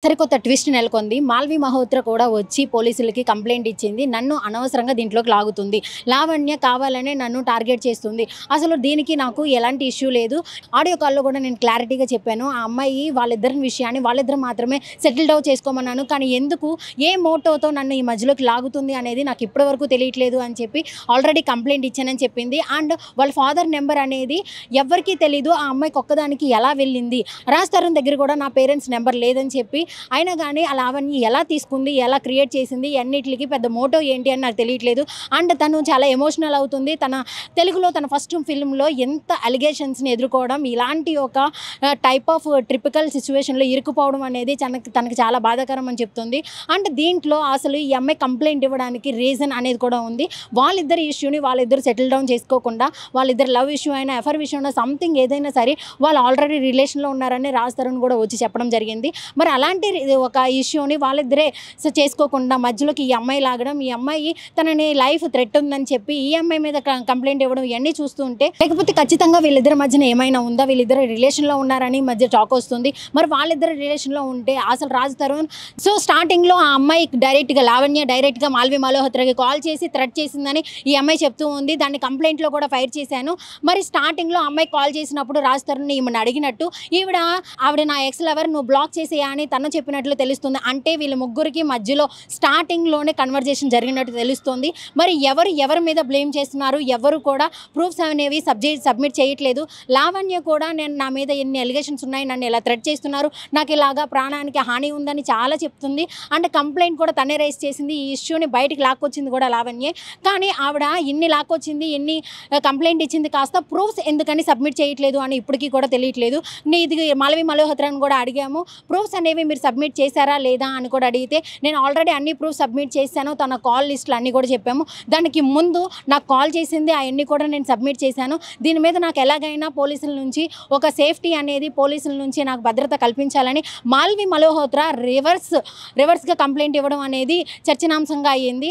సరికొత్త ట్విస్ట్ నెలకొంది. మాల్వి మల్హోత్రా కూడా వచ్చి పోలీసులకి కంప్లెయింట్ ఇచ్చింది. నన్ను అనవసరంగా దీంట్లోకి లాగుతుంది. లావణ్య కావాలనే నన్ను టార్గెట్ చేస్తుంది. అసలు దీనికి నాకు ఎలాంటి ఇష్యూ లేదు. ఆడియో కాల్‌లో కూడా నేను క్లారిటీగా చెప్పాను. ఆ అమ్మాయి వాళ్ళిద్దరి విషయాన్ని వాళ్ళిద్దరు మాత్రమే సెటిల్ డౌన్ చేసుకోమన్నాను. కానీ ఎందుకు ఏ మోటోతో నన్ను ఈ మధ్యలోకి లాగుతుంది అనేది నాకు ఇప్పటి వరకు తెలియట్లేదు అని చెప్పి ఆల్రెడీ కంప్లెయింట్ ఇచ్చానని చెప్పింది. అండ్ వాళ్ళ ఫాదర్ నెంబర్ అనేది ఎవ్వరికీ తెలీదు. ఆ అమ్మాయికి ఒక్కదానికి ఎలా వెళ్ళింది. రాజ్ తరుణ్ దగ్గర కూడా నా పేరెంట్స్ నెంబర్ లేదని చెప్పి అయినా కానీ ఆ లావణ్య ఎలా తీసుకుంది, ఎలా క్రియేట్ చేసింది, అన్నిటికి పెద్ద మోటో ఏంటి అని నాకు తెలియట్లేదు. అండ్ తను చాలా ఎమోషనల్ అవుతుంది. తన తెలుగులో తన ఫస్ట్ ఫిల్మ్లో ఎంత అలిగేషన్స్ని ఎదుర్కోవడం, ఇలాంటి ఒక టైప్ ఆఫ్ ట్రిపికల్ సిచ్యువేషన్లో ఇరుక్కుపోవడం అనేది తనకి చాలా బాధాకరం అని చెప్తుంది. అండ్ దీంట్లో అసలు ఈ అమ్మాయి కంప్లైంట్ ఇవ్వడానికి రీజన్ అనేది కూడా ఉంది. వాళ్ళిద్దరి ఇష్యూని వాళ్ళిద్దరు సెటిల్ డౌన్ చేసుకోకుండా, వాళ్ళిద్దరు లవ్ ఇష్యూ అయినా ఎఫర్ విషయం అయినా సంథింగ్ ఏదైనా సరే వాళ్ళు ఆల్రెడీ రిలేషన్లో ఉన్నారని రాజ్ తరుణ్ కూడా వచ్చి చెప్పడం జరిగింది. మరి అలాంటి ఒక ఇష్యూని వాళ్ళిద్దరే చేసుకోకుండా మధ్యలోకి ఈ అమ్మాయి లాగడం, ఈ అమ్మాయి తనని లైఫ్ థ్రెట్ ఉందని చెప్పి ఈ అమ్మాయి మీద కంప్లైంట్ ఇవ్వడం, ఇవన్నీ చూస్తూ ఉంటే లేకపోతే ఖచ్చితంగా వీళ్ళిద్దరి మధ్యన ఏమైనా ఉందా, వీళ్ళిద్దరు రిలేషన్లో ఉన్నారని మధ్య టాక్ వస్తుంది. మరి వాళ్ళిద్దరు రిలేషన్లో ఉంటే అసలు రాజ్ తరుణ్ స్టార్టింగ్లో ఆ అమ్మాయి డైరెక్ట్గా లావణ్య డైరెక్ట్గా మాల్వి మల్హోత్రాకి కాల్ చేసి థ్రెట్ చేసిందని ఈ అమ్మాయి చెప్తూ ఉంది. దాన్ని కంప్లైంట్లో కూడా ఫైర్ చేశాను. మరి స్టార్టింగ్లో అమ్మాయి కాల్ చేసినప్పుడు రాజ్ తరుణ్ ఈమెను అడిగినట్టు ఆవిడ నా ఎక్స్ లవర్, నువ్వు బ్లాక్ చేసేయా అని తను చెప్పినట్లు తెలుస్తుంది. అంటే వీళ్ళ ముగ్గురికి మధ్యలో స్టార్టింగ్లోనే కన్వర్జేషన్ జరిగినట్టు తెలుస్తుంది. మరి ఎవరి మీద బ్లేమ్ చేస్తున్నారు, ఎవరు కూడా ప్రూఫ్స్ అనేవి సబ్మిట్ చేయట్లేదు. లావణ్య కూడా నా మీద ఎన్ని అలిగేషన్స్ ఉన్నాయి, నన్ను ఇలా థ్రెట్ చేస్తున్నారు, నాకు ఇలాగా ప్రాణానికి హాని ఉందని చాలా చెప్తుంది. అంటే కంప్లైంట్ కూడా తనే రైజ్ చేసింది. ఈ ఇష్యూని బయటికి లాక్కొచ్చింది కూడా లావణ్యే. కానీ ఆవిడ ఇన్ని లాక్కొచ్చింది, ఎన్ని కంప్లైంట్ ఇచ్చింది, కాస్త ప్రూఫ్స్ ఎందుకని సబ్మిట్ చేయట్లేదు అని ఇప్పటికీ కూడా తెలియట్లేదు. ఇది మాల్వి మల్హోత్రాని కూడా అడిగాము, ప్రూఫ్స్ అనేవి మీరు సబ్మిట్ చేశారా లేదా అని కూడా అడిగితే నేను ఆల్రెడీ అన్ని ప్రూఫ్ సబ్మిట్ చేశాను, తన కాల్ లిస్టులు అన్నీ కూడా చెప్పాము. దానికి ముందు నాకు కాల్ చేసింది అవన్నీ కూడా నేను సబ్మిట్ చేశాను. దీని మీద నాకు ఎలాగైనా పోలీసుల నుంచి ఒక సేఫ్టీ అనేది, పోలీసుల నుంచి నాకు భద్రత కల్పించాలని మాల్వి మల్హోత్రా రివర్స్గా కంప్లైంట్ ఇవ్వడం అనేది చర్చనాంశంగా అయ్యింది.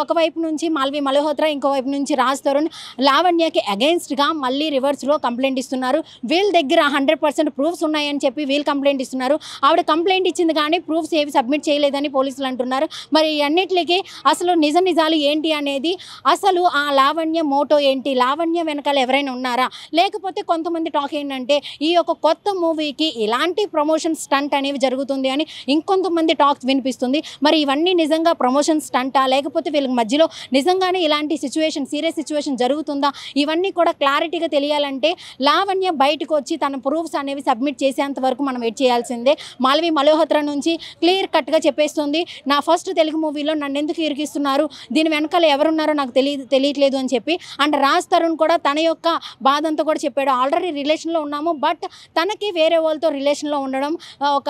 ఒకవైపు నుంచి మాల్వి మల్హోత్రా, ఇంకోవైపు నుంచి రాజ్ తరుణ్ లావణ్యకి అగెయిన్స్ట్గా మళ్ళీ రివర్స్లో కంప్లైంట్ ఇస్తున్నారు. వీళ్ళ దగ్గర 100% ప్రూఫ్స్ ఉన్నాయని చెప్పి వీళ్ళు కంప్లైంట్ ఇస్తున్నారు. ఆవిడ కంప్లైంట్ ఇచ్చింది కానీ ప్రూఫ్స్ ఏవి సబ్మిట్ చేయలేదని పోలీసులు అంటున్నారు. మరి అన్నిటికీ అసలు నిజాలు ఏంటి అనేది, అసలు ఆ లావణ్య మోటో ఏంటి, లావణ్య వెనకాల ఎవరైనా ఉన్నారా, లేకపోతే కొంతమంది టాక్ ఏంటంటే ఈ యొక్క కొత్త మూవీకి ఇలాంటి ప్రమోషన్ స్టంట్ అనేవి జరుగుతుంది అని ఇంకొంతమంది టాక్స్ వినిపిస్తుంది. మరి ఇవన్నీ నిజంగా ప్రమోషన్ స్టంటా, లేకపోతే వీళ్ళకి మధ్యలో నిజంగానే ఇలాంటి సీరియస్ సిచ్యువేషన్ జరుగుతుందా, ఇవన్నీ కూడా క్లారిటీగా తెలియాలంటే లావణ్య బయటకు వచ్చి తన ప్రూఫ్స్ అనేవి సబ్మిట్ చేసేంత వరకు మనం వెయిట్ చేయాల్సిందే. మాల్వి మల్హోత్రా నుంచి క్లియర్ కట్గా చెప్పేస్తుంది, నా ఫస్ట్ తెలుగు మూవీలో నన్ను ఎందుకు ఇరికిస్తున్నారు, దీని వెనకాల ఎవరున్నారో నాకు తెలియట్లేదు అని చెప్పి. అండ్ రాజ్ తరుణ్ కూడా తన యొక్క బాధంతా కూడా చెప్పాడు. ఆల్రెడీ రిలేషన్లో ఉన్నాము, బట్ తనకి వేరే వాళ్ళతో రిలేషన్లో ఉండడం, ఒక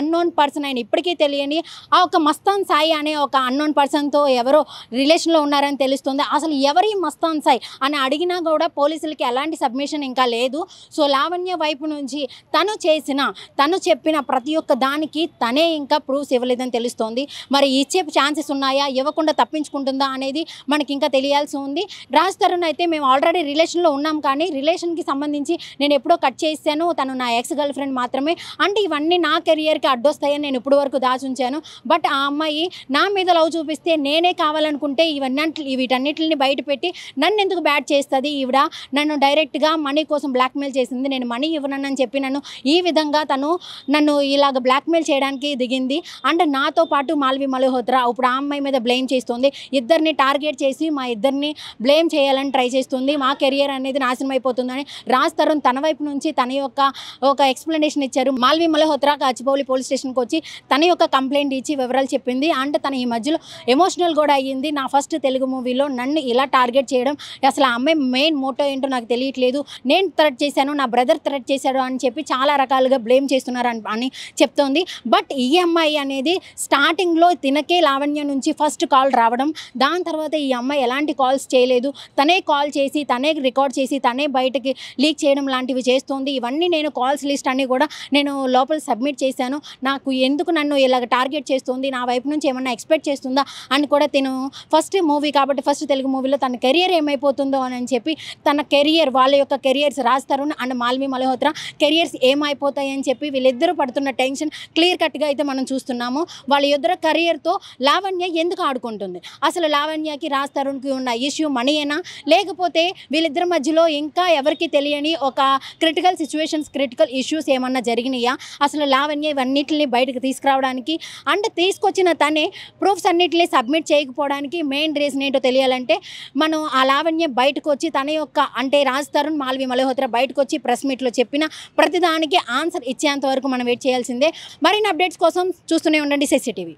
అన్నోన్ పర్సన్ అయిన ఇప్పటికీ తెలియని ఆ ఒక మస్తాన్ సాయి అనే ఒక అన్నోన్ పర్సన్తో ఎవరో రిలేషన్లో ఉన్నారని తెలుస్తుంది. అసలు ఎవరి మస్తాన్ సాయి అని అడిగినా కూడా పోలీసులకి ఎలాంటి సబ్మిషన్ ఇంకా లేదు. సో లావణ్య వైపు నుంచి తను చెప్పిన ప్రతి ఒక్క దానికి తనే ఇంకా ప్రూఫ్స్ ఇవ్వలేదని తెలుస్తోంది. మరి ఇచ్చే ఛాన్సెస్ ఉన్నాయా, ఇవ్వకుండా తప్పించుకుంటుందా అనేది మనకి ఇంకా తెలియాల్సి ఉంది. రాజ్ తరుణ్ అయితే మేము ఆల్రెడీ రిలేషన్లో ఉన్నాం, కానీ రిలేషన్కి సంబంధించి నేను ఎప్పుడో కట్ చేశాను, తను నా ఎక్స్ గర్ల్ ఫ్రెండ్ మాత్రమే, అంటే ఇవన్నీ నా కెరియర్కి అడ్డొస్తాయని నేను ఇప్పుడు వరకు దాచుంచాను. బట్ ఆ అమ్మాయి నా మీద లవ్ చూపిస్తే నేనే కావాలనుకుంటే వీటన్నిటిని బయట పెట్టి నన్ను ఎందుకు బ్యాడ్ చేస్తుంది, ఈవిడ నన్ను డైరెక్ట్గా మనీ కోసం బ్లాక్మెయిల్ చేసింది, నేను మనీ ఇవ్వనని చెప్పి ఈ విధంగా నన్ను ఇలాగ బ్లాక్మెయిల్ చేయడానికి దిగింది. అండ్ నాతో పాటు మాల్వి మల్హోత్రా ఇప్పుడు ఆ అమ్మాయి మీద బ్లేమ్ చేస్తుంది. ఇద్దరిని టార్గెట్ చేసి మా ఇద్దరిని బ్లేమ్ చేయాలని ట్రై చేస్తుంది. మా కెరియర్ అనేది నాశనం అయిపోతుందని రాజ్ తరుణ్ తన వైపు నుంచి తన యొక్క ఒక ఎక్స్ప్లెనేషన్ ఇచ్చారు. మాల్వి మల్హోత్రా గచ్చిబౌలి పోలీస్ స్టేషన్కి వచ్చి తన యొక్క కంప్లైంట్ ఇచ్చి వివరాలు చెప్పింది. అండ్ తన ఈ మధ్యలో ఎమోషనల్ కూడా అయ్యింది. నా ఫస్ట్ తెలుగు మూవీలో నన్ను ఇలా టార్గెట్ చేయడం, అసలు ఆ అమ్మాయి మెయిన్ మోటో ఏంటో నాకు తెలియట్లేదు, నేను థ్రెట్ చేశాను, నా బ్రదర్ థ్రెట్ చేశాడు అని చెప్పి చాలా రకాలుగా బ్లేమ్ చేస్తున్నారు అని చెప్తోంది. బట్ ఈ అమ్మాయి అనేది స్టార్టింగ్లో తినకే లావణ్య నుంచి ఫస్ట్ కాల్ రావడం, దాని తర్వాత ఈ అమ్మాయి ఎలాంటి కాల్స్ చేయలేదు, తనే కాల్ చేసి తనే రికార్డ్ చేసి తనే బయటకి లీక్ చేయడం లాంటివి చేస్తుంది. ఇవన్నీ నేను కాల్స్ లిస్ట్ అన్నీ కూడా నేను లోపల సబ్మిట్ చేశాను. నాకు ఎందుకు నన్ను ఇలాగ టార్గెట్ చేస్తుంది, నా వైపు నుంచి ఏమన్నా ఎక్స్పెక్ట్ చేస్తుందా అని కూడా తిను ఫస్ట్ మూవీ కాబట్టి ఫస్ట్ తెలుగు మూవీలో తన కెరియర్ ఏమైపోతుందో అని చెప్పి తన కెరియర్, వాళ్ళ యొక్క careers Raj Tarun and Malvi Malhotra careers ఏమైపోతాయని చెప్పి వీళ్ళిద్దరూ పడుతున్న టెన్షన్ ఇంటెన్షన్ క్లియర్ కట్గా అయితే మనం చూస్తున్నాము. వాళ్ళ ఇద్దరు కెరియర్తో లావణ్య ఎందుకు ఆడుకుంటుంది, అసలు లావణ్యకి రాజ్ తరుణ్కి ఉన్న ఇష్యూ మనీయేనా, లేకపోతే వీళ్ళిద్దరి మధ్యలో ఇంకా ఎవరికి తెలియని ఒక క్రిటికల్ సిచ్యువేషన్స్, క్రిటికల్ ఇష్యూస్ ఏమన్నా జరిగినాయా, అసలు లావణ్య ఇవన్నిటిని బయటకు తీసుకురావడానికి అండ్ తీసుకొచ్చిన తనే ప్రూఫ్స్ అన్నిటిని సబ్మిట్ చేయకపోవడానికి మెయిన్ రీజన్ ఏంటో తెలియాలంటే మనం ఆ లావణ్య బయటకు వచ్చి తన యొక్క అంటే రాజ్ తరుణ్, మాల్వి మల్హోత్రా బయటకు వచ్చి ప్రెస్ మీట్లో చెప్పిన ప్రతిదానికి ఆన్సర్ ఇచ్చేంత వరకు మనం వెయిట్ చేయాల్సిందే. మరిన్ని అప్డేట్స్ కోసం చూస్తూనే ఉండండి CCTV.